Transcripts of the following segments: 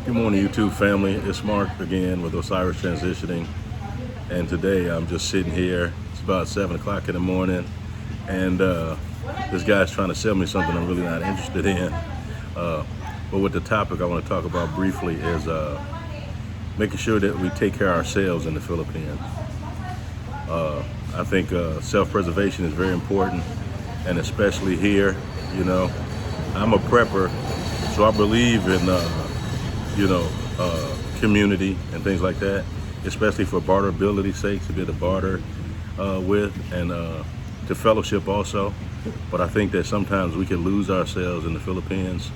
Good morning, YouTube family. It's Mark again with Osiris Transitioning, and today I'm just sitting here. It's about 7 o'clock in the morning, and this guy's trying to sell me something I'm really not interested in. But with the topic I want to talk about briefly is making sure that we take care of ourselves in the Philippines. I think self-preservation is very important, and especially here. You know, I'm a prepper, so I believe in community and things like that, especially for barterability's sake, to be able to barter with and to fellowship also. But I think that sometimes we can lose ourselves in the Philippines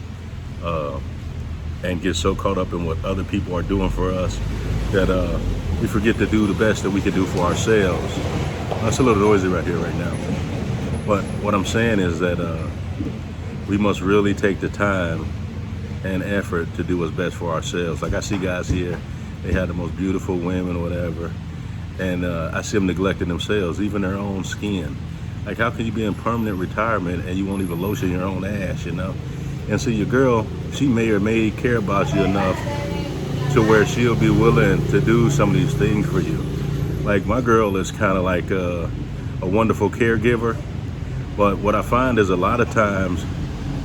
and get so caught up in what other people are doing for us that we forget to do the best that we can do for ourselves. That's a little noisy right here right now. But what I'm saying is that we must really take the time and effort to do what's best for ourselves. Like I see guys here, they have the most beautiful women or whatever, and I see them neglecting themselves, even their own skin. Like, how can you be in permanent retirement and you won't even lotion your own ass, you know? And so your girl, she may or may care about you enough to where she'll be willing to do some of these things for you. Like, my girl is kind of like a wonderful caregiver, but what I find is a lot of times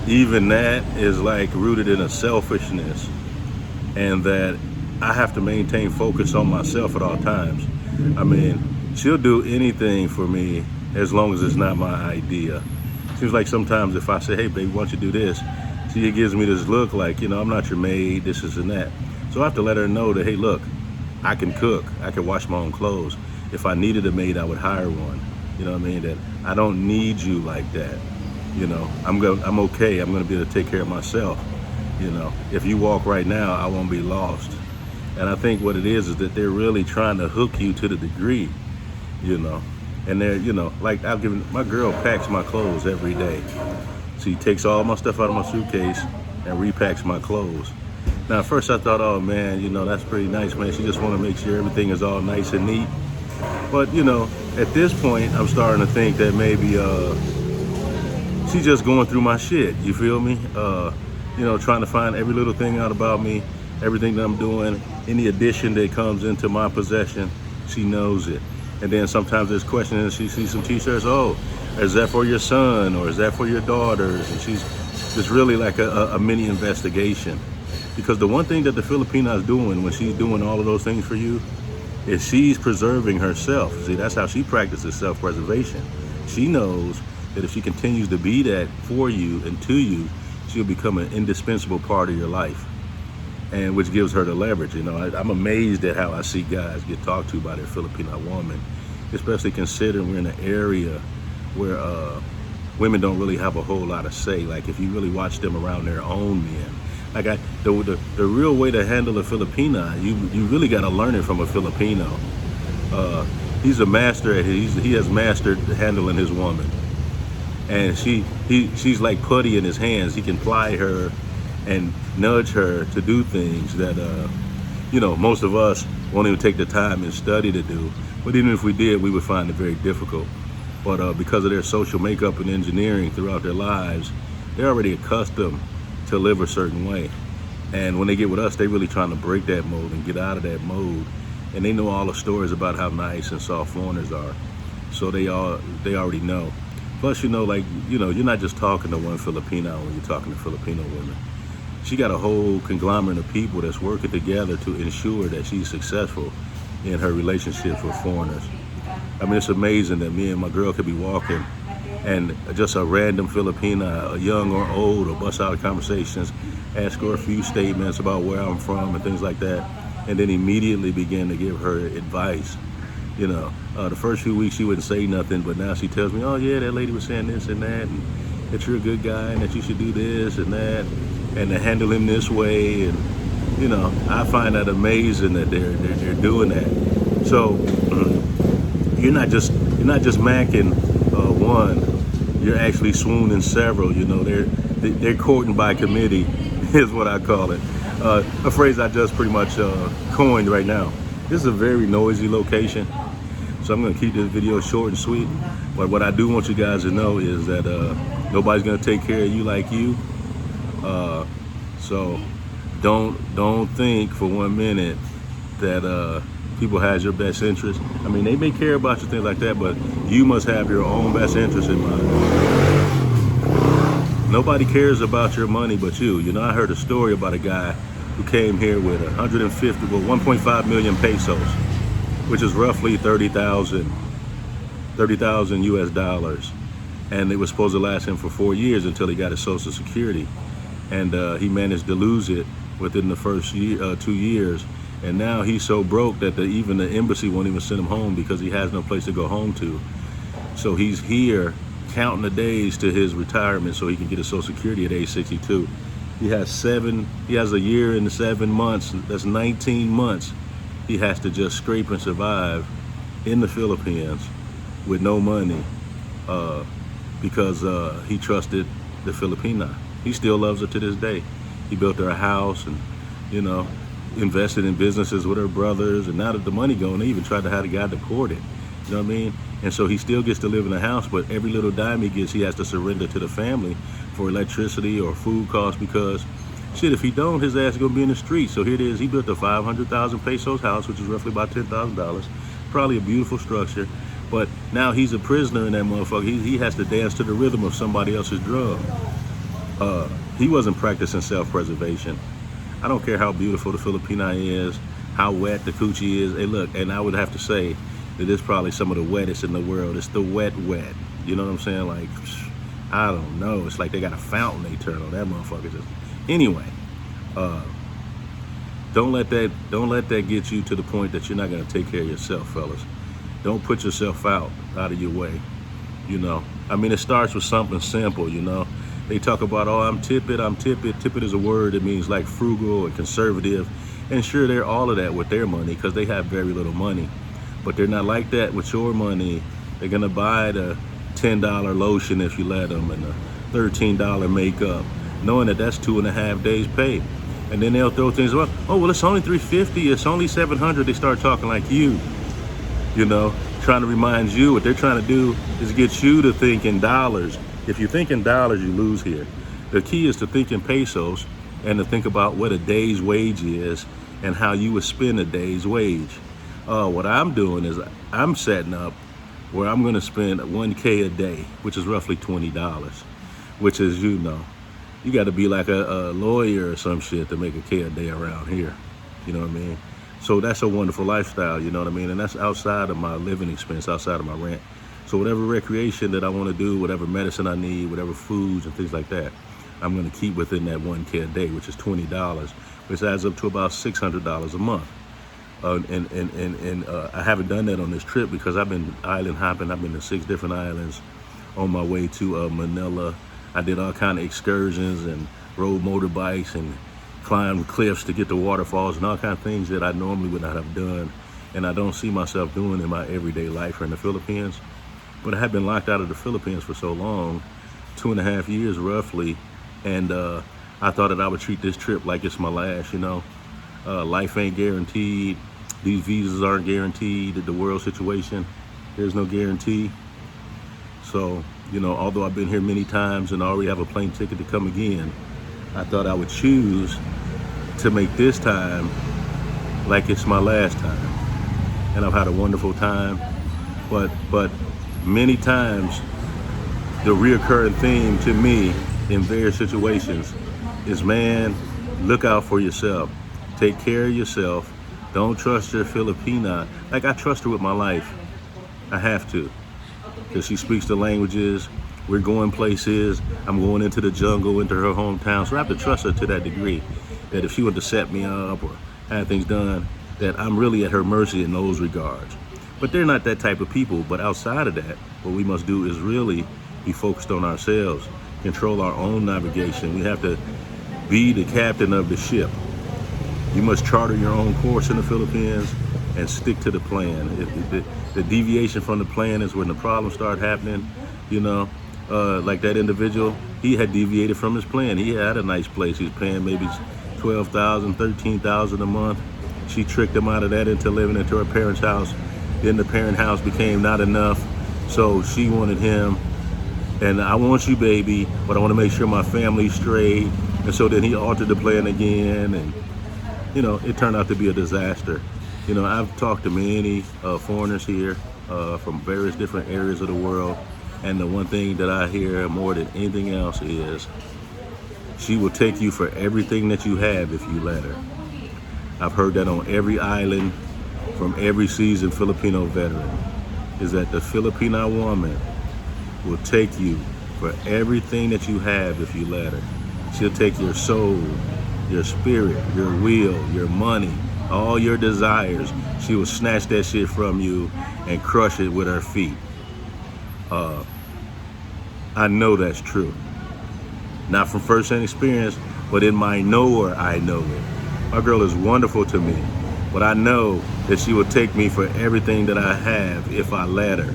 even that is like rooted in a selfishness, and that I have to maintain focus on myself at all times. I mean, she'll do anything for me as long as it's not my idea. Seems like sometimes if I say, hey baby, why don't you do this? She gives me this look like, you know, I'm not your maid, this is and that. So I have to let her know that, hey look, I can cook, I can wash my own clothes. If I needed a maid, I would hire one. You know what I mean? That I don't need you like that. You know, I'm okay. I'm gonna be able to take care of myself. You know, if you walk right now, I won't be lost. And I think what it is that they're really trying to hook you to the degree, you know. And they're, you know, like my girl packs my clothes every day. She takes all my stuff out of my suitcase and repacks my clothes. Now, at first I thought, oh man, you know, that's pretty nice, man. She just want to make sure everything is all nice and neat. But you know, at this point, I'm starting to think that maybe she's just going through my shit, you feel me? You know, trying to find every little thing out about me, everything that I'm doing, any addition that comes into my possession, she knows it. And then sometimes there's questions, and she sees some t-shirts, oh, is that for your son, or is that for your daughters? And she's just really like a mini investigation. Because the one thing that the Filipina is doing when she's doing all of those things for you is she's preserving herself. See, that's how she practices self-preservation. She knows that if she continues to be that for you and to you, she'll become an indispensable part of your life, and which gives her the leverage. You know, I'm amazed at how I see guys get talked to by their Filipino woman, especially considering we're in an area where women don't really have a whole lot of say. Like, if you really watch them around their own men, like the real way to handle a Filipina, you really got to learn it from a Filipino. He's a master at he has mastered handling his woman. And she's like putty in his hands. He can ply her and nudge her to do things that, you know, most of us won't even take the time and study to do. But even if we did, we would find it very difficult. But because of their social makeup and engineering throughout their lives, they're already accustomed to live a certain way. And when they get with us, they're really trying to break that mold and get out of that mode. And they know all the stories about how nice and soft foreigners are. So they already know. Plus, you know, like, you know, you're not just talking to one Filipino when you're talking to Filipino women. She got a whole conglomerate of people that's working together to ensure that she's successful in her relationships with foreigners. I mean, it's amazing that me and my girl could be walking and just a random Filipina, young or old, will bust out of conversations, ask her a few statements about where I'm from and things like that, and then immediately begin to give her advice. You know, the first few weeks she wouldn't say nothing, but now she tells me, oh yeah, that lady was saying this and that, and that you're a good guy and that you should do this and that, and to handle him this way. And you know, I find that amazing that they're doing that. So you're not just macking one, you're actually swooning several. You know, they're courting by committee is what I call it. A phrase I just pretty much coined right now. This is a very noisy location, so I'm going to keep this video short and sweet. But what I do want you guys to know is that nobody's going to take care of you like you. So don't think for 1 minute that people has your best interest. I mean, they may care about you, things like that, but you must have your own best interest in mind. Nobody cares about your money but you. You know, I heard a story about a guy who came here with 1.5 million pesos, which is roughly 30,000 US dollars. And it was supposed to last him for 4 years until he got his Social Security. And he managed to lose it within the first 2 years. And now he's so broke that even the embassy won't even send him home because he has no place to go home to. So he's here counting the days to his retirement so he can get his Social Security at age 62. He has a year and 7 months. That's 19 months he has to just scrape and survive in the Philippines with no money because he trusted the Filipina. He still loves her to this day. He built her a house and, you know, invested in businesses with her brothers, and now that the money gone, they even tried to have the guy deported. You know what I mean? And so he still gets to live in the house, but every little dime he gets, he has to surrender to the family for electricity or food costs because, shit, if he don't, his ass is gonna be in the street. So here it is, he built a 500,000 pesos house, which is roughly about $10,000. Probably a beautiful structure, but now he's a prisoner in that motherfucker. He has to dance to the rhythm of somebody else's drug. He wasn't practicing self-preservation. I don't care how beautiful the Filipina is, how wet the coochie is. Hey, look, and I would have to say that it's probably some of the wettest in the world. It's the wet. You know what I'm saying? Like, I don't know. It's like they got a fountain they turn on. That motherfucker just. Anyway, don't let that get you to the point that you're not gonna take care of yourself, fellas. Don't put yourself out of your way. You know, I mean, it starts with something simple. You know, they talk about, oh, I'm tippet. Tippet is a word that means like frugal and conservative, and sure, they're all of that with their money because they have very little money. But they're not like that with your money. They're gonna buy the $10 lotion if you let them, and the $13 makeup, knowing that that's 2.5 days pay. And then they'll throw things about, oh, well, it's only $350, it's only $700. They start talking like you know, trying to remind you what they're trying to do is get you to think in dollars. If you think in dollars, you lose here. The key is to think in pesos and to think about what a day's wage is and how you would spend a day's wage. What I'm doing is I'm setting up where I'm going to spend 1K a day, which is roughly $20, which is, you know, you got to be like a lawyer or some shit to make a K a day around here. You know what I mean? So that's a wonderful lifestyle, you know what I mean? And that's outside of my living expense, outside of my rent. So whatever recreation that I want to do, whatever medicine I need, whatever foods and things like that, I'm going to keep within that 1K a day, which is $20, which adds up to about $600 a month. And I haven't done that on this trip because I've been island hopping. I've been to 6 different islands on my way to Manila. I did all kind of excursions and rode motorbikes and climbed cliffs to get to waterfalls and all kind of things that I normally would not have done. And I don't see myself doing in my everyday life here in the Philippines. But I have been locked out of the Philippines for so long, 2.5 years roughly. And I thought that I would treat this trip like it's my last, you know. Life ain't guaranteed. These visas aren't guaranteed. The world situation, there's no guarantee. So, you know, although I've been here many times and I already have a plane ticket to come again, I thought I would choose to make this time like it's my last time. And I've had a wonderful time, but many times the reoccurring theme to me in various situations is, man, look out for yourself. Take care of yourself. Don't trust your Filipina. Like, I trust her with my life. I have to, because she speaks the languages. We're going places. I'm going into the jungle, into her hometown. So I have to trust her to that degree, that if she were to set me up or have things done, that I'm really at her mercy in those regards. But they're not that type of people. But outside of that, what we must do is really be focused on ourselves, control our own navigation. We have to be the captain of the ship. You must charter your own course in the Philippines and stick to the plan. The deviation from the plan is when the problems start happening. You know, like that individual, he had deviated from his plan. He had a nice place. He was paying maybe $12,000, $13,000 a month. She tricked him out of that into living into her parents' house. Then the parent house became not enough, so she wanted him. And I want you, baby, but I want to make sure my family's straight. And so then he altered the plan again, and it turned out to be a disaster. I've talked to many foreigners here from various different areas of the world, and the one thing that I hear more than anything else is she will take you for everything that you have if you let her. I've heard that on every island from every seasoned Filipino veteran, is that the Filipino woman will take you for everything that you have if you let her. She'll take your soul, your spirit, your will, your money, all your desires. She will snatch that shit from you and crush it with her feet. I know that's true. Not from first-hand experience, but in my knower, I know it. My girl is wonderful to me, but I know that she will take me for everything that I have if I let her.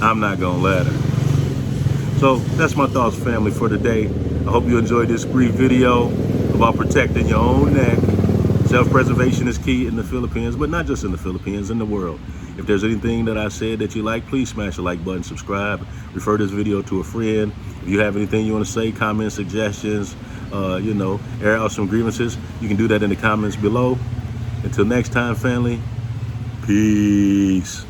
I'm not gonna let her. So that's my thoughts, family, for today. I hope you enjoyed this brief video about protecting your own neck. Self-preservation is key in the Philippines, but not just in the Philippines, in the world. If there's anything that I said that you like, please smash the like button, subscribe, refer this video to a friend. If you have anything you want to say, comments, suggestions, air out some grievances, you can do that in the comments below. Until next time, family, peace.